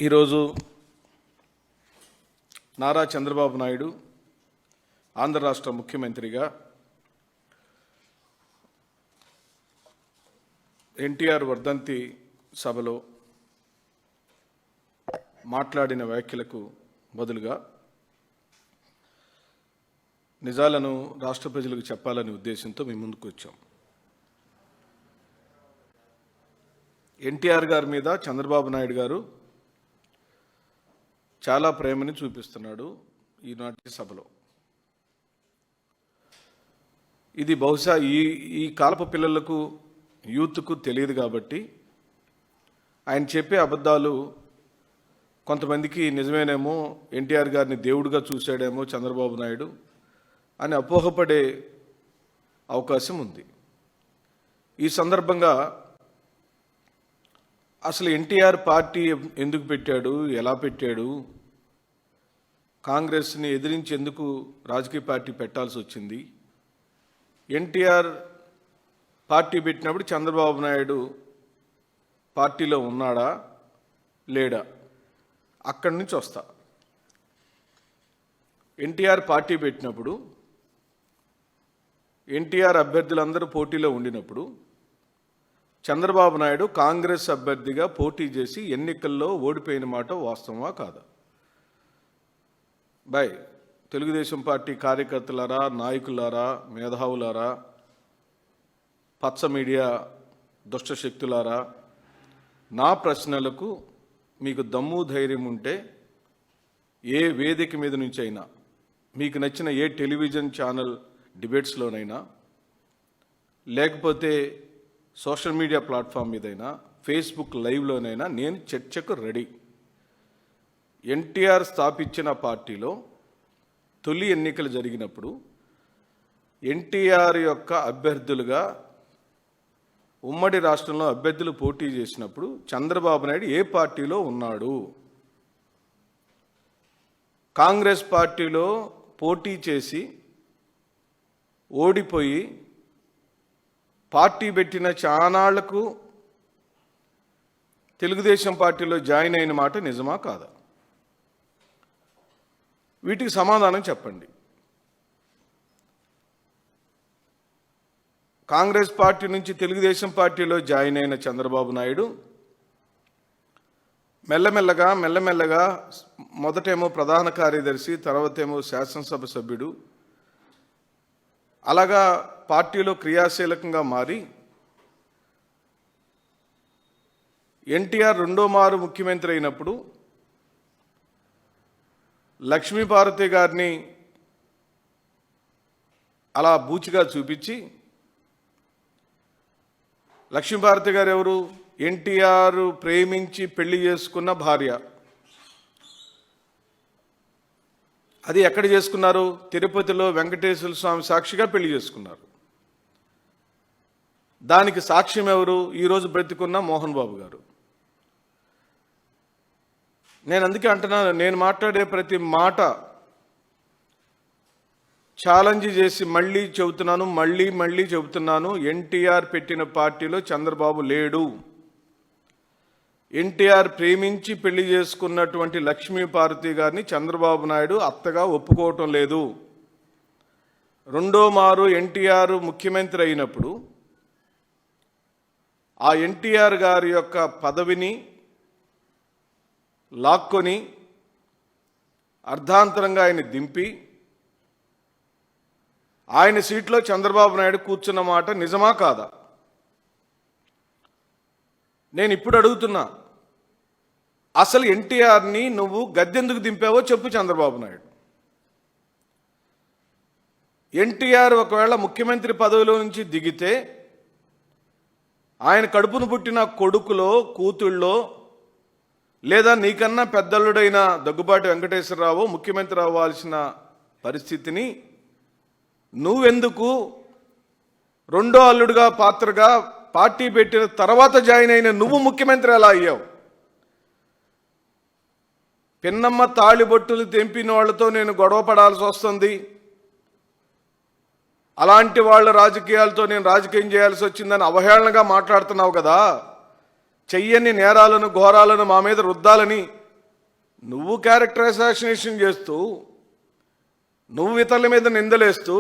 ఈరోజు నారా చంద్రబాబు నాయుడు ఆంధ్ర రాష్ట్ర ముఖ్యమంత్రిగా ఎన్టీఆర్ వర్ధంతి సభలో మాట్లాడిన వ్యాఖ్యలకు బదులుగా నిజాలను రాష్ట్ర ప్రజలకు చెప్పాలనే ఉద్దేశంతో మేము ముందుకు వచ్చాం. ఎన్టీఆర్ గారి మీద చంద్రబాబు నాయుడు గారు చాలా ప్రేమని చూపిస్తున్నాడు ఈనాటి సభలో. ఇది బహుశా ఈ కాలపు పిల్లలకు యూత్కు తెలియదు కాబట్టి ఆయన చెప్పే అబద్ధాలు కొంతమందికి నిజమేనేమో, ఎన్టీఆర్ గారిని దేవుడిగా చూశాడేమో చంద్రబాబు నాయుడు అని అపోహపడే అవకాశం ఉంది. ఈ సందర్భంగా అసలు ఎన్టీఆర్ పార్టీ ఎందుకు పెట్టాడు, ఎలా పెట్టాడు, కాంగ్రెస్ని ఎదిరించి ఎందుకు రాజకీయ పార్టీ పెట్టాల్సి వచ్చింది, ఎన్టీఆర్ పార్టీ పెట్టినప్పుడు చంద్రబాబు నాయుడు పార్టీలో ఉన్నాడా లేడా, అక్కడి నుంచి వస్తా. ఎన్టీఆర్ పార్టీ పెట్టినప్పుడు ఎన్టీఆర్ అభ్యర్థులందరూ పోటీలో ఉండినప్పుడు చంద్రబాబు నాయుడు కాంగ్రెస్ అభ్యర్థిగా పోటీ చేసి ఎన్నికల్లో ఓడిపోయిన మాట వాస్తవమా కాదా? బాయ్, తెలుగుదేశం పార్టీ కార్యకర్తలారా, నాయకులారా, మేధావులారా, పచ్చ మీడియా దుష్టశక్తులారా, నా ప్రశ్నలకు మీకు దమ్ము ధైర్యం ఉంటే ఏ వేదిక మీద నుంచి అయినా, మీకు నచ్చిన ఏ టెలివిజన్ ఛానల్ డిబేట్స్లోనైనా, లేకపోతే సోషల్ మీడియా ప్లాట్ఫామ్ మీదైనా, ఫేస్బుక్ లైవ్లోనైనా నేను చర్చకు రెడీ. ఎన్టీఆర్ స్థాపించిన పార్టీలో తొలి ఎన్నికలు జరిగినప్పుడు ఎన్టీఆర్ యొక్క అభ్యర్థులుగా ఉమ్మడి రాష్ట్రంలో అభ్యర్థులు పోటీ చేసినప్పుడు చంద్రబాబు నాయుడు ఏ పార్టీలో ఉన్నాడు? కాంగ్రెస్ పార్టీలో పోటీ చేసి ఓడిపోయి పార్టీ పెట్టిన చానాళ్లకు తెలుగుదేశం పార్టీలో జాయిన్ అయిన మాట నిజమా కాదా? వీటికి సమాధానం చెప్పండి. కాంగ్రెస్ పార్టీ నుంచి తెలుగుదేశం పార్టీలో జాయిన్ అయిన చంద్రబాబు నాయుడు మెల్లమెల్లగా మొదటేమో ప్రధాన కార్యదర్శి, తర్వాతేమో శాసనసభ సభ్యుడు, అలాగా పార్టీలో క్రియాశీలకంగా మారి ఎన్టీఆర్ రెండో మారు ముఖ్యమంత్రి అయినప్పుడు లక్ష్మీపార్వతి గారిని అలా బూచిగా చూపించి, లక్ష్మీపార్వతి గారు ఎవరు? ఎన్టీఆర్ ప్రేమించి పెళ్లి చేసుకున్న భార్య. అది ఎక్కడ చేసుకున్నారు? తిరుపతిలో వెంకటేశ్వర స్వామి సాక్షిగా పెళ్లి చేసుకున్నారు. దానికి సాక్ష్యం ఎవరు? ఈరోజు బ్రతికున్న మోహన్ బాబు గారు. నేను అందుకే అంటున్నాను, నేను మాట్లాడే ప్రతి మాట ఛాలెంజ్ చేసి మళ్ళీ చెబుతున్నాను. ఎన్టీఆర్ పెట్టిన పార్టీలో చంద్రబాబు లేడు. ఎన్టీఆర్ ప్రేమించి పెళ్లి చేసుకున్నటువంటి లక్ష్మీపార్వతి గారిని చంద్రబాబు నాయుడు అత్తగా ఒప్పుకోవటం లేదు. రెండో మారు ఎన్టీఆర్ ముఖ్యమంత్రి అయినప్పుడు ఆ ఎన్టీఆర్ గారి యొక్క పదవిని లాక్కొని అర్ధాంతరంగా ఆయన దింపి ఆయన సీట్లో చంద్రబాబు నాయుడు కూర్చున్న మాట నిజమా కాదా? నేను ఇప్పుడు అడుగుతున్నా, అసలు ఎన్టీఆర్ని నువ్వు గద్దెందుకు దింపావో చెప్పు చంద్రబాబు నాయుడు. ఎన్టీఆర్ ఒకవేళ ముఖ్యమంత్రి పదవిలో నుంచి దిగితే ఆయన కడుపును పుట్టిన కొడుకులో, కూతుళ్ళో, లేదా నీకన్నా పెద్దల్లుడైన దగ్గుబాటి వెంకటేశ్వరరావు ముఖ్యమంత్రి అవ్వాల్సిన పరిస్థితిని నువ్వెందుకు రెండో అల్లుడుగా పాత్రగా పార్టీ పెట్టిన తర్వాత జాయిన్ అయిన నువ్వు ముఖ్యమంత్రి ఎలా అయ్యావు? పిన్నమ్మ తాళిబొట్టులు తెంపిన వాళ్ళతో నేను గొడవ పడాల్సి వస్తుంది, అలాంటి వాళ్ళ రాజకీయాలతో నేను రాజకీయం చేయాల్సి వచ్చిందని అవహేళనగా మాట్లాడుతున్నావు కదా. చెయ్యని నేరాలను ఘోరాలను మా మీద రుద్దాలని నువ్వు క్యారెక్టర్ అసాసినేషన్ చేస్తూ, నువ్వు ఇతరుల మీద నిందలేస్తూ,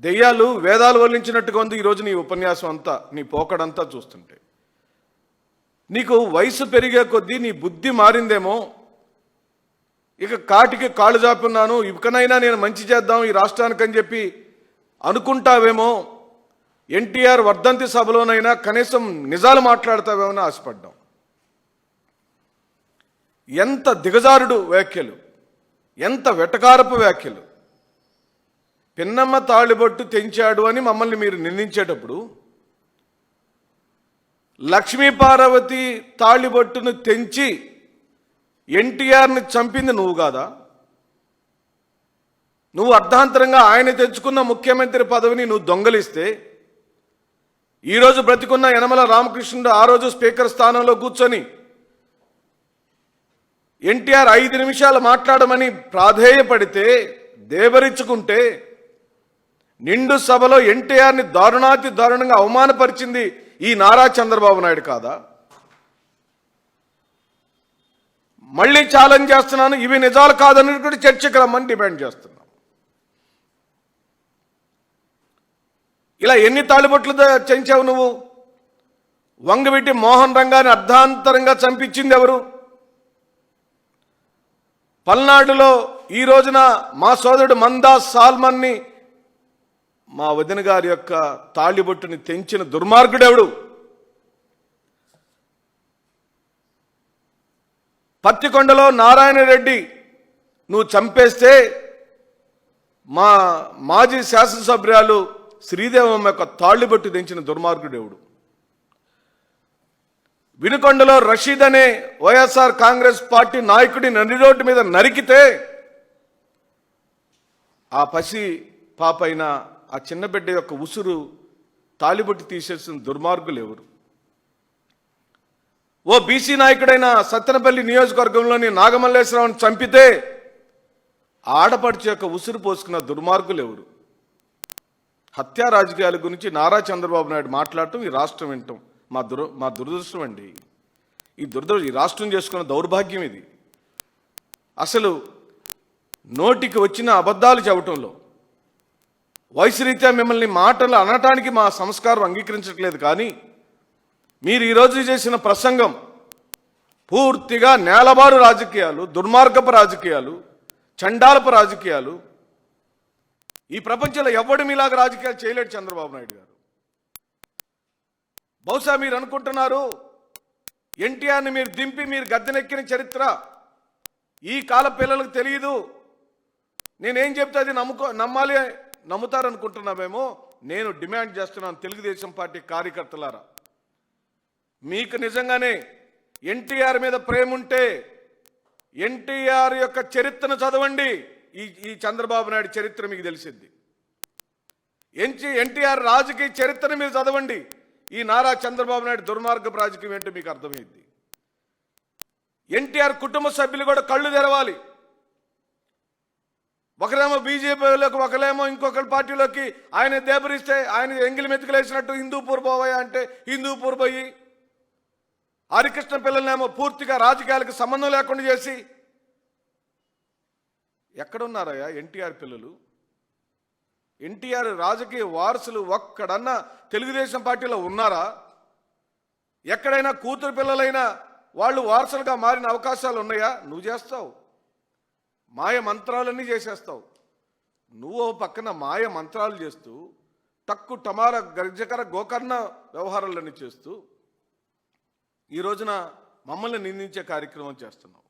దెయ్యాలు వేదాలు వల్లించినట్టుగా ఉంది ఈరోజు నీ ఉపన్యాసం అంతా, నీ పోకడంతా చూస్తుంటే. నీకు వయసు పెరిగే కొద్దీ నీ బుద్ధి మారిందేమో, ఇక కాటికి కాళ్ళు చాపున్నాను, ఇకనైనా నేను మంచి చేద్దాం ఈ రాష్ట్రానికి అని చెప్పి అనుకుంటావేమో, ఎన్టీఆర్ వర్ధంతి సభలోనైనా కనీసం నిజాలు మాట్లాడతావేమో అని ఆశపడ్డాం. ఎంత దిగజారుడు వ్యాఖ్యలు, ఎంత వెటకారపు వ్యాఖ్యలు. పిన్నమ్మ తాళిబొట్టు తెంచాడు అని మమ్మల్ని మీరు నిందించేటప్పుడు, లక్ష్మీపార్వతి తాళిబొట్టును తెంచి ఎన్టీఆర్ని చంపింది నువ్వు కాదా? నువ్వు అర్ధాంతరంగా ఆయన తెచ్చుకున్న ముఖ్యమంత్రి పదవిని నువ్వు దొంగలిస్తే, ఈరోజు బ్రతికున్న యనమల రామకృష్ణుడు ఆ రోజు స్పీకర్ స్థానంలో కూర్చొని ఎన్టీఆర్ 5 నిమిషాలు మాట్లాడమని ప్రాధేయపడితే, దేవరించుకుంటే, నిండు సభలో ఎన్టీఆర్ని దారుణాతి దారుణంగా అవమానపరిచింది ఈ నారా చంద్రబాబు నాయుడు కాదా? మళ్ళీ ఛాలెంజ్ చేస్తున్నాను, ఇవి నిజాలు కాదని కూడా చర్చకు రమ్మని డిమాండ్ చేస్తున్నాం. ఇలా ఎన్ని తాళిబొట్లు చెంచావు నువ్వు? వంగవీటి మోహన్ రంగాన్ని అర్ధాంతరంగా చంపించింది ఎవరు? పల్నాడులో ఈ రోజున మా సోదరుడు మందా సాల్మన్ని, మా వదిన గారి యొక్క తాళిబొట్టుని తెంచిన దుర్మార్గుడెవడు? పత్తికొండలో నారాయణ రెడ్డి నువ్వు చంపేస్తే మా మాజీ శాసనసభ్యురాలు శ్రీదేవమ్మ యొక్క తాళిబొట్టు తెంచిన దుర్మార్గుడెవడు? వినుకొండలో రషీద్ అనే వైఎస్ఆర్ కాంగ్రెస్ పార్టీ నాయకుడి నడి రోడ్డు మీద నరికితే ఆ పసి పాపైన ఆ చిన్న బిడ్డ యొక్క ఉసురు తాళిబొట్టు తీసేసిన దుర్మార్గులు ఎవరు? ఓ బీసీ నాయకుడైన సత్తెనపల్లి నియోజకవర్గంలోని నాగమల్లేశ్వరరావుని చంపితే ఆడపడుచు యొక్క ఉసురు పోసుకున్న దుర్మార్గులు ఎవరు? హత్యా రాజకీయాల గురించి నారా చంద్రబాబు నాయుడు మాట్లాడటం, ఈ రాష్ట్రం వింటాం మా దురదృష్టం అండి. ఈ రాష్ట్రం చేసుకున్న దౌర్భాగ్యం ఇది. అసలు నోటికి వచ్చిన అబద్ధాలు చెప్పటంలో, వయసు రీత్యా మిమ్మల్ని మాటలు అనటానికి మా సంస్కారం అంగీకరించట్లేదు. కానీ మీరు ఈరోజు చేసిన ప్రసంగం పూర్తిగా నేలబారు రాజకీయాలు, దుర్మార్గపు రాజకీయాలు, చండాలపు రాజకీయాలు. ఈ ప్రపంచంలో ఎవడు మీలాగా రాజకీయాలు చేయలేడు చంద్రబాబు నాయుడు గారు. బహుశా మీరు అనుకుంటున్నారు ఎన్టీఆర్ని మీరు దింపి మీరు గద్దెనెక్కిన చరిత్ర ఈ కాల పిల్లలకు తెలియదు, నేనేం చెప్తే అది నమ్మాలి, నమ్ముతారనుకుంటున్నామేమో. నేను డిమాండ్ చేస్తున్నాను, తెలుగుదేశం పార్టీ కార్యకర్తలారా, మీకు నిజంగానే ఎన్టీఆర్ మీద ప్రేమ ఉంటే ఎన్టీఆర్ యొక్క చరిత్రను చదవండి. ఈ చంద్రబాబు నాయుడు చరిత్ర మీకు తెలిసింది. ఎన్టీఆర్ రాజకీయ చరిత్రను మీరు చదవండి. ఈ నారా చంద్రబాబు నాయుడు దుర్మార్గపు రాజకీయం ఏంటో మీకు అర్థమైంది. ఎన్టీఆర్ కుటుంబ సభ్యులు కూడా కళ్ళు తెరవాలి. ఒకరేమో బీజేపీలోకి, ఒకరేమో ఇంకొకరి పార్టీలోకి ఆయన దేబరిస్తే ఆయన ఎంగిలి మెతుకులేసినట్టు హిందూపూర్ పోవయ్యా అంటే హిందూపూర్ పోయి, హరికృష్ణ పిల్లలనేమో పూర్తిగా రాజకీయాలకు సంబంధం లేకుండా చేసి, ఎక్కడున్నారయ్యా ఎన్టీఆర్ పిల్లలు? ఎన్టీఆర్ రాజకీయ వారసులు ఒక్కడన్నా తెలుగుదేశం పార్టీలో ఉన్నారా? ఎక్కడైనా కూతురు పిల్లలైనా వాళ్ళు వారసులుగా మారిన అవకాశాలు ఉన్నాయా? నువ్వు చేస్తావు, మాయ మంత్రాలన్నీ చేసేస్తావు. నువ్వు పక్కన మాయ మంత్రాలు చేస్తూ, టక్కు టమార గర్జకర గోకర్ణ వ్యవహారాలన్నీ చేస్తూ ఈ రోజున మమ్మల్ని నిందించే కార్యక్రమం చేస్తున్నావు.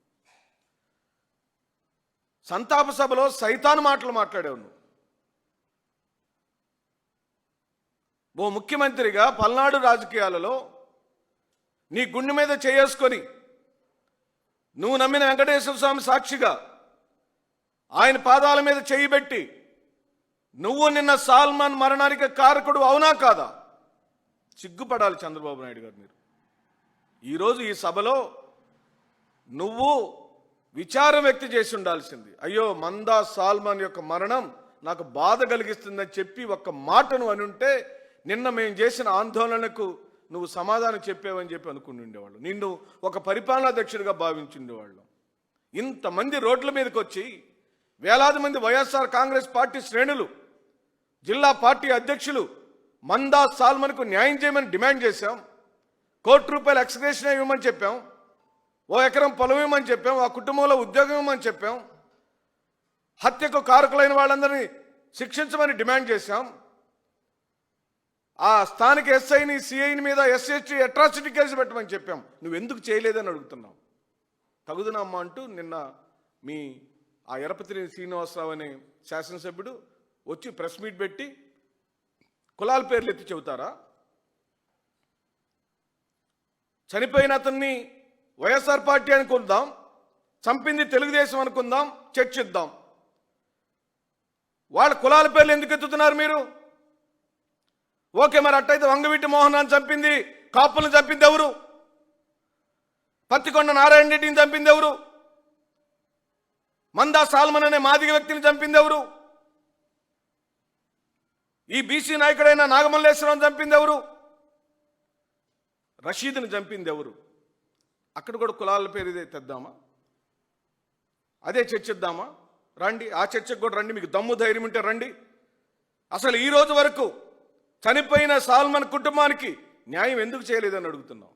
సంతాప సభలో సైతాను మాటలు మాట్లాడావు నువ్వు. ఓ ముఖ్యమంత్రిగా పల్నాడు రాజకీయాలలో నీ గుండె మీద చేసుకొని నువ్వు నమ్మిన వెంకటేశ్వర స్వామి సాక్షిగా ఆయన పాదాల మీద చేయబెట్టి నువ్వు నిన్న సాల్మన్ మరణానికి కారకుడు అవునా కాదా? సిగ్గుపడాలి చంద్రబాబు నాయుడు గారు. మీరు ఈరోజు ఈ సభలో నువ్వు విచారం వ్యక్తి చేసి ఉండాల్సింది. అయ్యో, మందా సాల్మన్ యొక్క మరణం నాకు బాధ కలిగిస్తుందని చెప్పి ఒక్క మాటను అని ఉంటే నిన్న మేము చేసిన ఆందోళనకు నువ్వు సమాధానం చెప్పావని చెప్పి అనుకుని ఉండేవాళ్ళు. నిన్ను ఒక పరిపాలనాధ్యక్షుడిగా భావించి ఉండేవాళ్ళం. ఇంతమంది రోడ్ల మీదకి వచ్చి వేలాది మంది వైఎస్ఆర్ కాంగ్రెస్ పార్టీ శ్రేణులు, జిల్లా పార్టీ అధ్యక్షులు మందా సాల్మన్కు న్యాయం చేయమని డిమాండ్ చేశాం. ₹1,00,00,000 ఎక్స్గ్రేషన్ ఇవ్వమని చెప్పాం. 1 ఎకరం పొలం ఇవ్వమని చెప్పాం. ఆ కుటుంబంలో ఉద్యోగం ఇవ్వమని చెప్పాం. హత్యకు కారకులైన వాళ్ళందరినీ శిక్షించమని డిమాండ్ చేశాం. ఆ స్థానిక ఎస్ఐని, సిఐని మీద SST అట్రాసిటీ కేసు పెట్టమని చెప్పాం. నువ్వెందుకు చేయలేదని అడుగుతున్నావు. తగుదనమ్మా అంటూ నిన్న మీ ఆ ఎరపతిని శ్రీనివాసరావు అనే శాసనసభ్యుడు వచ్చి ప్రెస్ మీట్ పెట్టి కులాల పేర్లు ఎత్తి చెబుతారా? చనిపోయిన అతన్ని వైఎస్ఆర్ పార్టీ అనుకుందాం, చంపింది తెలుగుదేశం అనుకుందాం, చర్చిద్దాం. వాళ్ళ కులాల పేర్లు ఎందుకు ఎత్తుతున్నారు మీరు? ఓకే, మరి అట్టయితే వంగవీటి మోహనాన్ని చంపింది, కాపులను చంపింది ఎవరు? పత్తికొండ నారాయణ రెడ్డిని చంపింది ఎవరు? మందా సాల్మన్ అనే మాదిగ వ్యక్తిని చంపింది ఎవరు? ఈ బీసీ నాయకుడైన నాగమల్లేశ్వరం చంపింది ఎవరు? రషీద్ని చంపింది ఎవరు? అక్కడ కూడా కులాల పేరు ఇదే తెద్దామా? అదే చర్చిద్దామా? రండి, ఆ చర్చకు కూడా రండి. మీకు దమ్ము ధైర్యం ఉంటే రండి. అసలు ఈ రోజు వరకు చనిపోయిన సాల్మన్ కుటుంబానికి న్యాయం ఎందుకు చేయలేదని అడుగుతున్నాం.